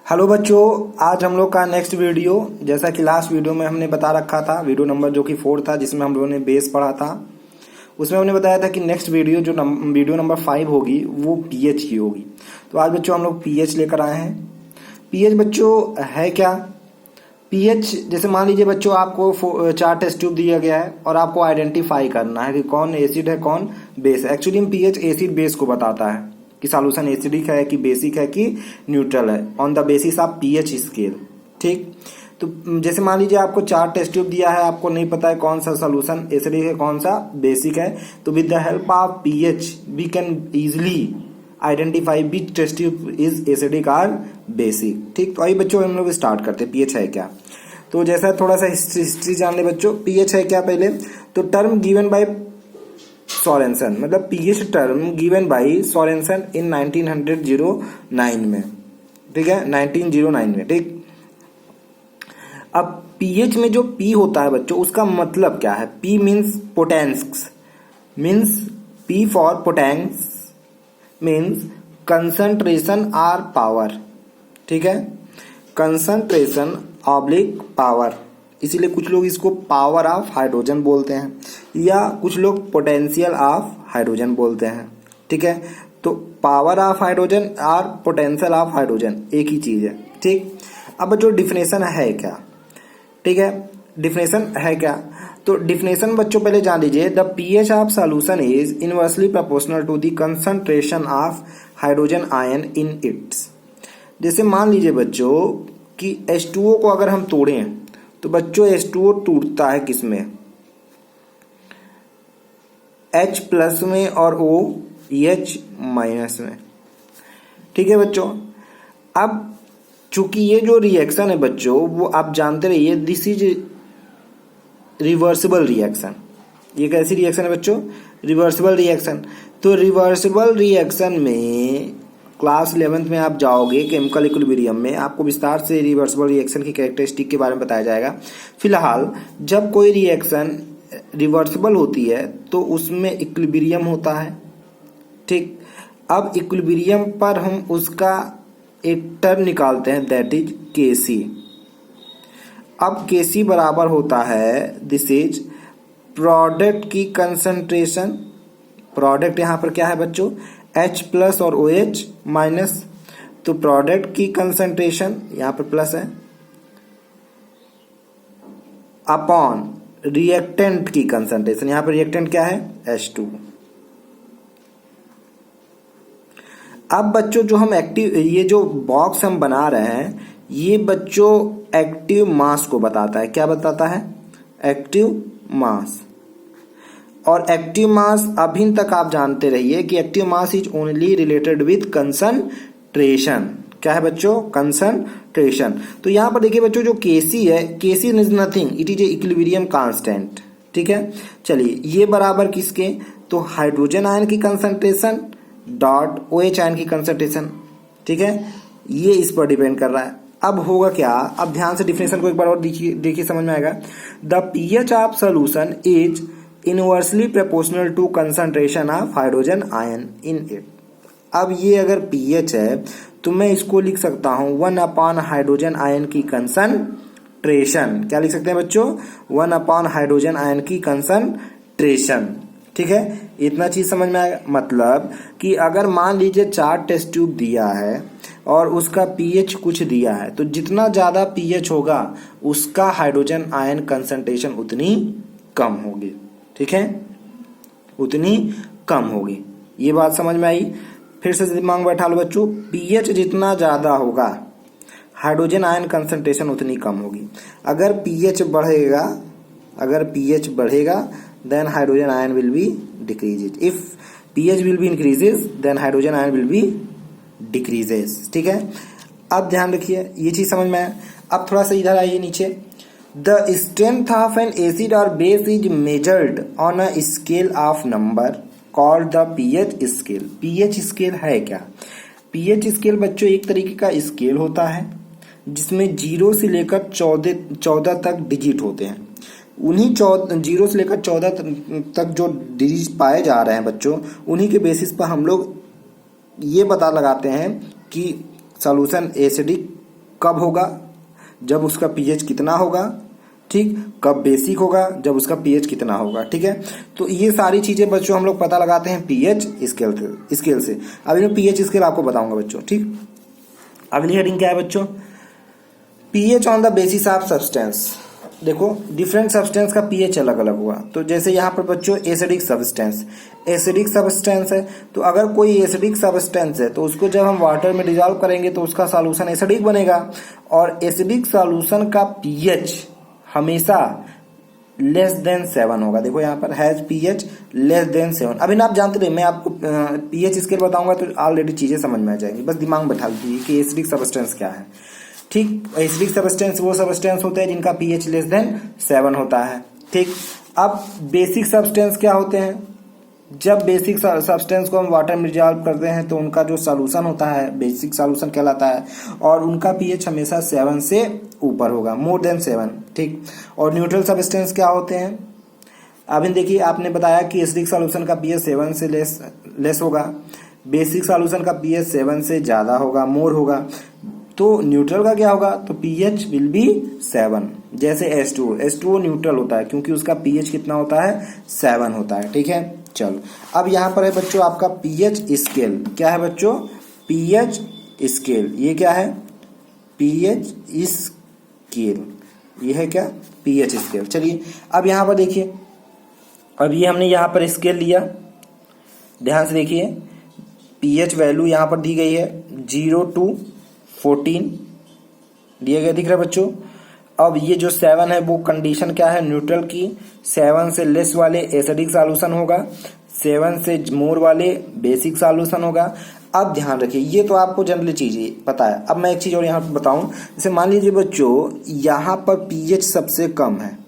Hello बच्चों, आज हम लोग का नेक्स्ट वीडियो, जैसा कि लास्ट वीडियो में हमने बता रखा था, वीडियो नंबर जो कि 4 था, जिसमें हम लोगों ने बेस पढ़ा था, उसमें हमने बताया था कि नेक्स्ट वीडियो जो वीडियो नंबर 5 होगी वो पीएच की होगी। तो आज बच्चों हम लोग पीएच लेकर आए हैं। पीएच बच्चों है क्या? पीएच जैसे मान लीजिए बच्चों, आपको 4 टेस्ट ट्यूब दिया गया है और आपको आइडेंटिफाई करना है कि कौन एसिड है कौन बेस है। एक्चुअली में पीएच एसिड बेस को बताता है कि सॉल्यूशन एसिडिक है कि बेसिक है कि न्यूट्रल है, on the basis of pH scale. ठीक, तो जैसे मान लीजिए आपको 4 टेस्ट ट्यूब दिया है, आपको नहीं पता है कौन सा सॉल्यूशन एसिडिक है कौन सा बेसिक है, तो with the help of pH we can easily identify which test tube is acidic और बेसिक। ठीक, तो आइए बच्चों हम लोग स्टार्ट करते हैं। पीएच है क्या? तो जैसा थोड़ा सा हिस्ट्री जान ले बच्चों। पीएच है क्या पहले तो टर्म गिवन बाय सोरेनसन, मतलब pH term given by Sorensen in 1909 में। ठीक है, 1909 में। ठीक, अब पीएच में जो पी होता है बच्चों, उसका मतलब क्या है? P means potence, means P for potence means concentration और पावर। ठीक है, कंसंट्रेशन ऑब्लिक पावर, इसीलिए कुछ लोग इसको पावर ऑफ हाइड्रोजन बोलते हैं या कुछ लोग पोटेंशियल ऑफ हाइड्रोजन बोलते हैं। ठीक है, तो पावर ऑफ हाइड्रोजन और पोटेंशियल ऑफ हाइड्रोजन एक ही चीज है। ठीक, अब जो डिफिनेशन है क्या? ठीक है, डिफिनेशन है क्या? तो डिफिनेशन बच्चों पहले जान लीजिए। The pH of solution is inversely proportional to the concentration of hydrogen ion in its. जैसे मान लीजिए बच्चों कि H2O को अगर हम तोड़ें तो बच्चों H2O टूटता है किसमें? H प्लस में और OH माइनस में। ठीक है बच्चों, अब चूंकि ये जो रिएक्शन है बच्चों, वो आप जानते रहिए, दिस इज रिवर्सिबल रिएक्शन। ये कैसी रिएक्शन है बच्चों? Reversible reaction. तो रिवर्सिबल रिएक्शन में क्लास 11th में आप जाओगे केमिकल इक्विलिब्रियम में, आपको विस्तार से रिवर्सिबल रिएक्शन की कैरेक्टरिस्टिक के बारे में बताया जाएगा। फिलहाल जब कोई रिएक्शन रिवर्सिबल होती है तो उसमें इक्विलिब्रियम होता है। ठीक, अब इक्विलिब्रियम पर हम उसका एक टर्म निकालते हैं, दैट इज Kc। अब Kc बराबर होता है, दिस इज प्रोडक्ट की कंसंट्रेशन। प्रोडक्ट यहां पर क्या है बच्चों? H प्लस और OH माइनस, तो प्रोडक्ट की कंसंट्रेशन यहां पर प्लस है अपॉन रिएक्टेंट की कंसंट्रेशन। यहां पर रिएक्टेंट क्या है? H2। अब बच्चों जो हम एक्टिव, ये जो बॉक्स हम बना रहे हैं, ये बच्चों एक्टिव मास को बताता है। क्या बताता है? Active mass. और एक्टिव मास अभी तक आप जानते रहिए कि active mass is only related with concentration. क्या है बच्चों? कंसंट्रेशन। तो यहां पर देखिए बच्चों, जो Kc है, Kc is nothing, it is a equilibrium constant. ठीक है, चलिए ये बराबर किसके? तो हाइड्रोजन आयन की कंसंट्रेशन डॉट OH आयन की कंसंट्रेशन। ठीक है, ये इस पर डिपेंड कर रहा है। अब होगा क्या? अब ध्यान से डिफिनेशन को एक बार और देखिए समझ में आएगा। The pH of solution is inversely proportional to concentration of hydrogen ion in it. अब ये अगर पीएच है तो मैं इसको लिख सकता हूं 1 अपॉन हाइड्रोजन आयन की कंसंट्रेशन। क्या लिख सकते हैं बच्चों? 1 अपॉन हाइड्रोजन आयन की कंसंट्रेशन। ठीक है, इतना चीज समझ में आएगा। मतलब कि अगर मान लीजिए 4 टेस्ट ट्यूब दिया है और उसका पीएच कुछ दिया है, तो जितना ज्यादा पीएच होगा उसका हाइड्रोजन आयन कंसंट्रेशन उतनी कम होगी। ठीक है, उतनी कम होगी। ये बात समझ में आई? फिर से दिमाग में बैठा लो बच्चों, पीएच जितना ज्यादा होगा हाइड्रोजन आयन कंसंट्रेशन उतनी कम होगी। अगर पीएच बढ़ेगा then hydrogen ion will be decreases. If pH will be increases then hydrogen ion will be decreases. ठीक है, अब ध्यान रखिए, ये चीज समझ में आया। अब थोड़ा सा इधर आइए नीचे। The strength of an acid or base is measured on a scale of number called the pH scale. pH scale है क्या? pH scale बच्चों एक तरीके का स्केल होता है जिसमें 0 से लेकर 14 तक डिजिट होते हैं। उन्हीं 0 से लेकर 14 तक जो डिजिट पाए जा रहे हैं बच्चों, उन्हीं के बेसिस पर हम लोग ये पता लगाते हैं कि सॉल्यूशन एसिडिक कब होगा, जब उसका पीएच कितना होगा, ठीक। कब बेसिक होगा, जब उसका पीएच कितना होगा, ठीक है। तो ये सारी चीजें बच्चों हम लोग पता लगाते हैं पीएच स्केल से। अब मैं पीएच स्केल आपको बताऊंगा बच्चों, ठीक। अगली हेडिंग क्या है बच्चों, pH on the basis of substance. देखो डिफरेंट सब्सटेंस का पीएच अलग अलग हुआ। तो जैसे यहाँ पर बच्चों एसिडिक सब्सटेंस है, तो अगर कोई एसिडिक सब्सटेंस है तो उसको जब हम वाटर में डिजॉल्व करेंगे तो उसका सॉल्यूशन एसिडिक बनेगा, और एसिडिक सॉल्यूशन का पीएच हमेशा लेस देन 7 होगा। देखो यहाँ पर हैज पीएच लेस देन 7। अभी ना आप जानते रहे, मैं आपको पीएच स्केल बताऊंगा तो ऑलरेडी चीजें समझ में आ जाएंगी, बस दिमाग में बैठा लीजिए कि एसिडिक सब्सटेंस क्या है, ठीक। एसिडिक सब्सटेंस वो सब्सटेंस होते हैं जिनका पीएच लेस देन 7 होता है, ठीक। अब बेसिक सब्सटेंस क्या होते हैं, जब बेसिक सब्सटेंस को हम वाटर में डिसॉल्व करते हैं तो उनका जो सॉल्यूशन होता है बेसिक सॉल्यूशन कहलाता है, और उनका पीएच हमेशा 7 से ऊपर होगा, मोर देन 7, ठीक। और न्यूट्रल सब्सटेंस क्या होते हैं, अभी देखिए आपने बताया कि एसिडिक सॉल्यूशन का पीएच 7 से लेस होगा, बेसिक सॉल्यूशन का पीएच 7 से ज्यादा होगा, मोर होगा। तो न्यूट्रल का क्या होगा, तो पीएच विल बी 7। जैसे H2O न्यूट्रल होता है क्योंकि उसका पीएच कितना होता है, 7 होता है, ठीक है। चलो अब यहाँ पर है बच्चों आपका पीएच स्केल। क्या है बच्चों, पीएच स्केल। ये क्या है, पीएच स्केल, ये है क्या, पीएच स्केल। चलिए अब यहाँ पर देखिए, अब ये हमने यहाँ पर स्केल लिया, ध्यान से देखिए, पीएच वैल्यू यहाँ पर दी गई है 0 to 14 दिया गया, दिख रहा है बच्चों। अब ये जो 7 है वो कंडीशन क्या है, न्यूट्रल की। 7 से लेस वाले एसिडिक सॉल्यूशन होगा, 7 से मोर वाले बेसिक सॉल्यूशन होगा। अब ध्यान रखिए, ये तो आपको जनरली चीज पता है। अब मैं एक चीज और यहाँ पर बताऊं, जैसे मान लीजिए बच्चों यहाँ पर पीएच सबसे कम है,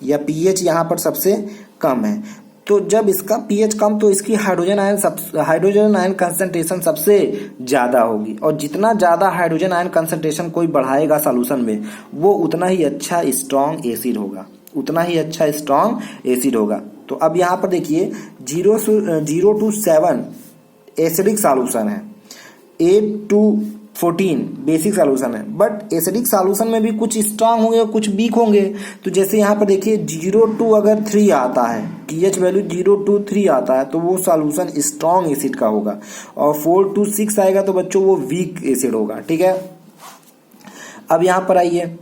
या पीएच यहाँ पर सबसे कम है, तो जब इसका पीएच कम तो इसकी हाइड्रोजन आयन कंसंट्रेशन सबसे ज्यादा होगी, और जितना ज्यादा हाइड्रोजन आयन कंसंट्रेशन कोई बढ़ाएगा सॉल्यूशन में वो उतना ही अच्छा स्ट्रॉन्ग एसिड होगा, तो अब यहाँ पर देखिए 0 to 7 एसिडिक सॉल्यूशन है, 8 to 14 बेसिक सॉल्यूशन है, बट एसिडिक सॉल्यूशन में भी कुछ स्ट्रांग होंगे और कुछ वीक होंगे। तो जैसे यहाँ पर देखिए 0 to अगर 3 आता है, पीएच वैल्यू 0 to 3 आता है तो वो सॉल्यूशन स्ट्रांग एसिड का होगा, और 4 to 6 आएगा तो बच्चों वो वीक एसिड होगा, ठीक है। अब यहाँ पर आइए,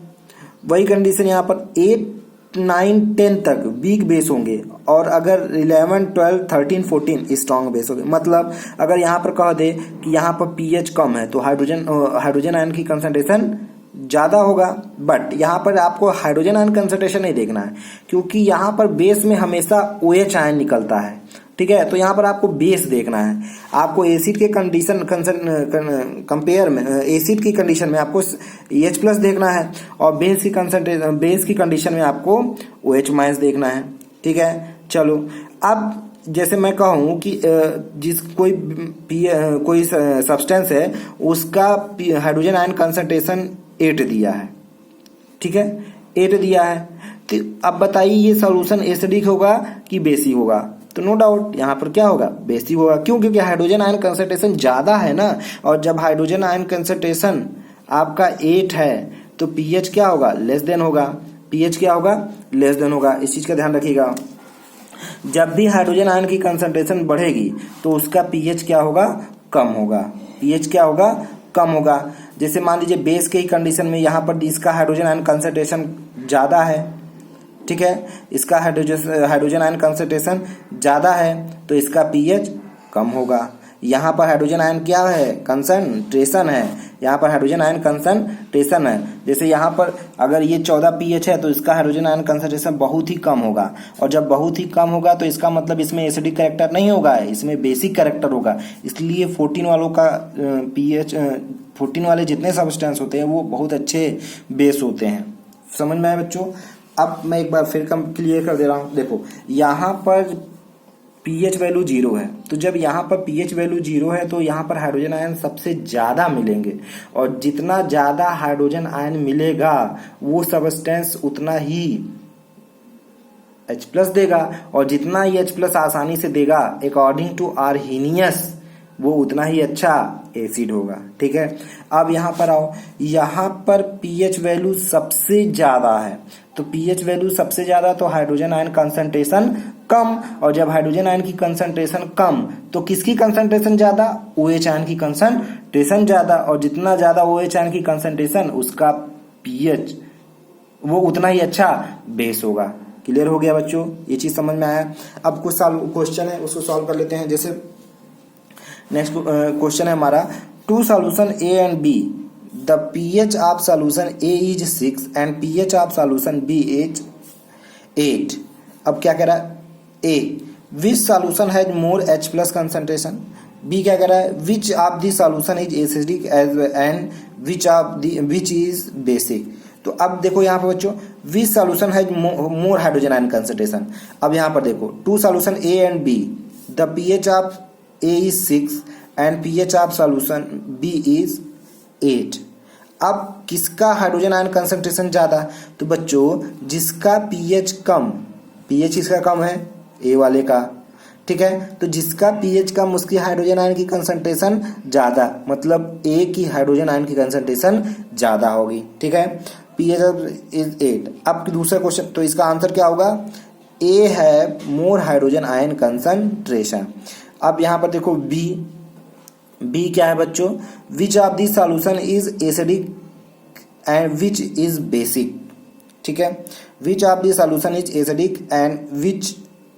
वही कंडीशन यहाँ पर 8, 9, 10 तक वीक बेस होंगे, और अगर 11, 12, 13, 14 स्ट्रॉन्ग बेस होंगे। मतलब अगर यहाँ पर कह दे कि यहाँ पर पीएच कम है तो हाइड्रोजन आयन की कंसंट्रेशन ज्यादा होगा, बट यहाँ पर आपको हाइड्रोजन आयन कंसंट्रेशन नहीं देखना है क्योंकि यहाँ पर बेस में हमेशा OH आयन निकलता है, ठीक है। तो यहाँ पर आपको बेस देखना है, आपको एसिड के कंडीशन कंपेयर में एसिड की कंडीशन में आपको H+ देखना है, और बेस की कंडीशन में आपको OH- देखना है, ठीक है। चलो अब जैसे मैं कहूँ कि कोई सब्सटेंस है उसका हाइड्रोजन आयन कंसंट्रेशन 8 दिया है, ठीक है, 8 दिया है, तो अब बताइए ये सॉल्यूशन एसिडिक होगा कि बेसिक होगा, तो नो डाउट यहाँ पर क्या होगा, बेसिक होगा। क्यों, क्योंकि हाइड्रोजन आयन कंसंट्रेशन ज्यादा है ना, और जब हाइड्रोजन आयन कंसंट्रेशन आपका 8 है तो पीएच क्या होगा, लेस देन होगा, पीएच क्या होगा, लेस देन होगा। इस चीज का ध्यान रखिएगा, जब भी हाइड्रोजन आयन की कंसंट्रेशन बढ़ेगी तो उसका पीएच क्या होगा, कम होगा, पीएच क्या होगा, कम होगा। जैसे मान लीजिए बेस के ही कंडीशन में यहाँ पर इसका हाइड्रोजन आयन कंसंट्रेशन ज्यादा है, ठीक है, इसका हाइड्रोजन आयन कंसंट्रेशन ज्यादा है तो इसका पीएच कम होगा। यहाँ पर हाइड्रोजन आयन क्या है, कंसंट्रेशन है, यहाँ पर हाइड्रोजन आयन कंसंट्रेशन है। जैसे यहाँ पर अगर ये 14 पीएच है तो इसका हाइड्रोजन आयन कंसंट्रेशन बहुत ही कम होगा, और जब बहुत ही कम होगा तो इसका मतलब इसमें एसिडिक कैरेक्टर नहीं होगा, इसमें बेसिक कैरेक्टर होगा। इसलिए 14 वालों का पीएच 14 वाले जितने सब्सटेंस होते हैं वो बहुत अच्छे बेस होते हैं। समझ में आया बच्चों। अब मैं एक बार फिर क्लियर कर दे रहा हूँ। देखो यहाँ पर पीएच वैल्यू 0 है, तो जब यहाँ पर पीएच वैल्यू 0 है तो यहाँ पर हाइड्रोजन आयन सबसे ज्यादा मिलेंगे, और जितना ज्यादा हाइड्रोजन आयन मिलेगा वो सब्सटेंस उतना ही H+ देगा, और जितना ही H+ आसानी से देगा अकॉर्डिंग टू आर्हीनियस वो उतना ही अच्छा एसिड होगा। ठीक है, अब यहाँ पर आओ, यहाँ पर पीएच वैल्यू सबसे ज्यादा है, तो पीएच वैल्यू सबसे ज्यादा तो हाइड्रोजन आयन कंसंट्रेशन कम, और जब हाइड्रोजन आयन की कंसंट्रेशन कम तो किसकी कंसंट्रेशन ज्यादा, OH आयन की कंसंट्रेशन ज्यादा, और जितना ज्यादा OH आयन की कंसंट्रेशन उसका पीएच वो उतना ही अच्छा बेस होगा। क्लियर हो गया बच्चों, ये चीज समझ में आया। अब कुछ क्वेश्चन है उसको सॉल्व कर लेते हैं। जैसे नेक्स्ट क्वेश्चन है हमारा, two solution A and B, the pH of solution A is 6 and pH of solution B is 8। अब क्या कह रहा है, A which solution has more H plus concentration, B क्या कह रहा है which of the solution is acidic as and which is basic. तो अब देखो यहाँ पर बच्चों, which solution has more hydrogen ion concentration. अब यहाँ पर देखो, to solution A and B, the pH of A is 6 and pH of solution B is 8। अब किसका हाइड्रोजन आयन कंसंट्रेशन ज्यादा, तो बच्चों जिसका पीएच कम, पीएच इसका कम है ए वाले का, ठीक है, तो जिसका पीएच कम उसकी हाइड्रोजन आयन की कंसंट्रेशन ज्यादा, मतलब ए की हाइड्रोजन आयन की कंसंट्रेशन ज्यादा होगी। ठीक है, पीएच इज 8। अब दूसरा क्वेश्चन, तो इसका आंसर क्या होगा, ए है मोर हाइड्रोजन आयन कंसंट्रेशन। अब यहाँ पर देखो बी क्या है बच्चों, which of the solution is acidic and which is basic. ठीक है, which of the solution is acidic and which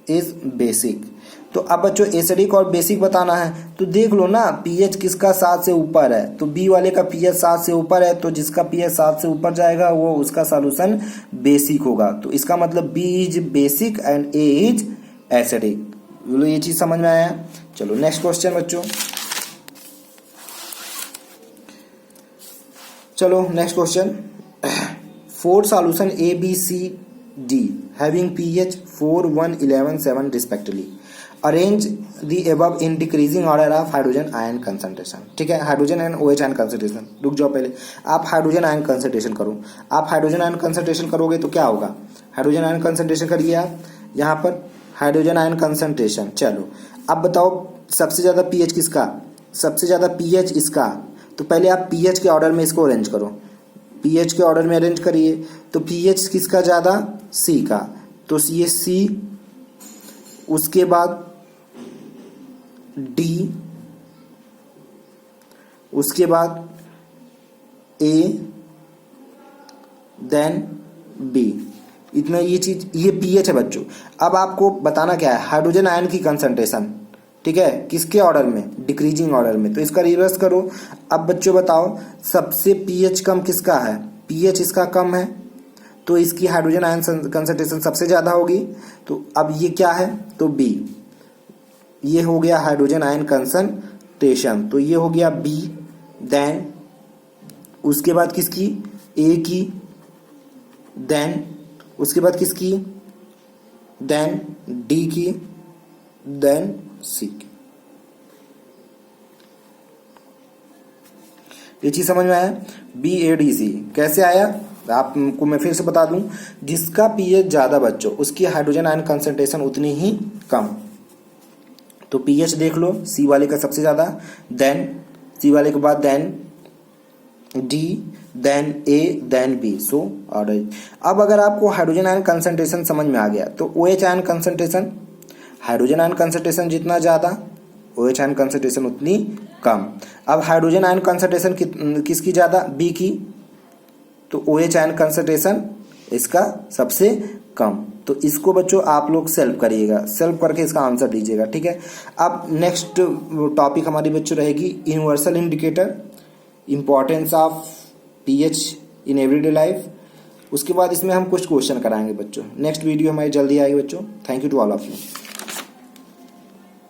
is basic. तो अब बच्चों एसिडिक और बेसिक बताना है, तो देख लो ना पीएच किसका 7 से ऊपर है, तो बी वाले का पीएच 7 से ऊपर है, तो जिसका पीएच 7 से ऊपर जाएगा वो उसका सॉल्यूशन बेसिक होगा। तो इसका मतलब B is basic and A is acidic. ये चीज समझ में आया। चलो नेक्स्ट क्वेश्चन बच्चों, चलो next question, 4 solution A B C D having pH 4, 1, 11, 7 respectively, arrange the above in decreasing order of hydrogen ion concentration. ठीक है, hydrogen and OH ion concentration. रुक जाओ पहले, आप हाइड्रोजन आयन कंसंट्रेशन करो। आप हाइड्रोजन आयन कंसंट्रेशन करोगे तो क्या होगा, हाइड्रोजन आयन कंसंट्रेशन करिए आप यहाँ पर, हाइड्रोजन आयन कंसंट्रेशन। चलो अब बताओ सबसे ज्यादा पीएच किसका, सबसे ज्यादा पीएच इसका, तो पहले आप पीएच के ऑर्डर में इसको अरेंज करो, पीएच के ऑर्डर में अरेंज करिए। तो पीएच किसका ज्यादा, सी का, तो ये सी, उसके बाद डी, उसके बाद ए, देन बी। इतना ये चीज, ये पीएच है बच्चों। अब आपको बताना क्या है, हाइड्रोजन आयन की कंसंट्रेशन। ठीक है, किसके ऑर्डर में, डिक्रीजिंग ऑर्डर में, तो इसका रिवर्स करो। अब बच्चों बताओ सबसे पीएच कम किसका है, पीएच इसका कम है, तो इसकी हाइड्रोजन आयन कंसंट्रेशन सबसे ज्यादा होगी। तो अब ये क्या है, तो बी, ये हो गया हाइड्रोजन आयन कंसंट्रेशन, तो ये हो गया बी। देन उसके बाद किसकी, ए की, देन उसके बाद किसकी, देन डी की, देन सी की। ये चीज समझ में आया, BADC कैसे आया आपको मैं फिर से बता दूं, जिसका पीएच ज्यादा बच्चों उसकी हाइड्रोजन आयन कंसंट्रेशन उतनी ही कम। तो पीएच देख लो, सी वाले का सबसे ज्यादा, देन सी वाले के बाद देन डी, देन ए, देन बी, सो ऑर्डर। अब अगर आपको हाइड्रोजन आयन कंसंट्रेशन समझ में आ गया तो OH ion concentration, hydrogen ion concentration जितना ज्यादा OH आयन कंसंट्रेशन उतनी कम। अब हाइड्रोजन आयन कंसंट्रेशन किसकी ज्यादा, बी की, तो OH आयन कंसंट्रेशन इसका सबसे कम। तो इसको बच्चों आप लोग सेल्फ करिएगा, सेल्फ करके इसका आंसर दीजिएगा। ठीक है, अब नेक्स्ट टॉपिक हमारी बच्चों रहेगी universal indicator, importance of pH in everyday life. उसके बाद इसमें हम कुछ क्वेश्चन कराएंगे बच्चों। नेक्स्ट वीडियो हमारी जल्दी आएगी बच्चों। Thank you to all of you.